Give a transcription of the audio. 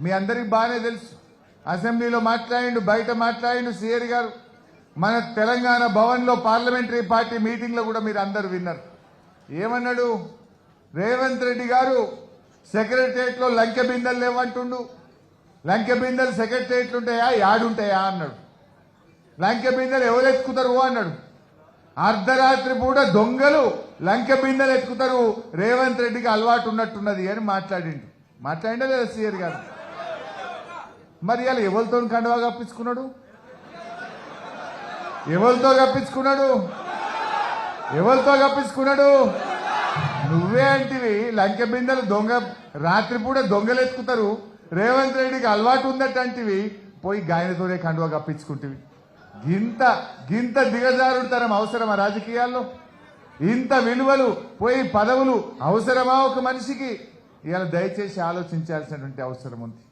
మీ అందరికి బాగానే తెలుసు. అసెంబ్లీలో మాట్లాడిండు, బయట మాట్లాడిండు సిఆర్ గారు. మన తెలంగాణ భవన్లో పార్లమెంటరీ పార్టీ మీటింగ్లో కూడా మీరు అందరు విన్నారు. ఏమన్నాడు? రేవంత్ రెడ్డి గారు సెక్రటరియట్లో లంకె బిందెలు లేవంటుండు. లంకె బిందెలు సెక్రటరియట్లు ఉంటాయా, యాడుంటాయా అన్నాడు. లంకె బిందెలు ఎవరు ఎత్తుకుతారు అన్నాడు. అర్ధరాత్రి పూట దొంగలు లంకె బిందెలు ఎత్తుకుతారు, రేవంత్ రెడ్డికి అలవాటు ఉన్నట్టున్నది అని మాట్లాడిండా లేదా సిఆర్ గారు? మరి ఇలా ఎవరితో కండువా కప్పించుకున్నాడు? ఎవరితో కప్పించుకున్నాడు? నువ్వే అంటివి లంకె బిందెలు దొంగ రాత్రిపూట దొంగలు ఎత్తుకుతారు, రేవంత్ రెడ్డికి అలవాటు ఉందటంటివి, పోయి గాయనతోనే కండువా కప్పించుకుంటేవి. గింత దిగజారుడుతనం అవసరమా రాజకీయాల్లో? ఇంత విలువలు పోయి పదవులు అవసరమా ఒక మనిషికి? ఇవాళ దయచేసి ఆలోచించాల్సినటువంటి అవసరం ఉంది.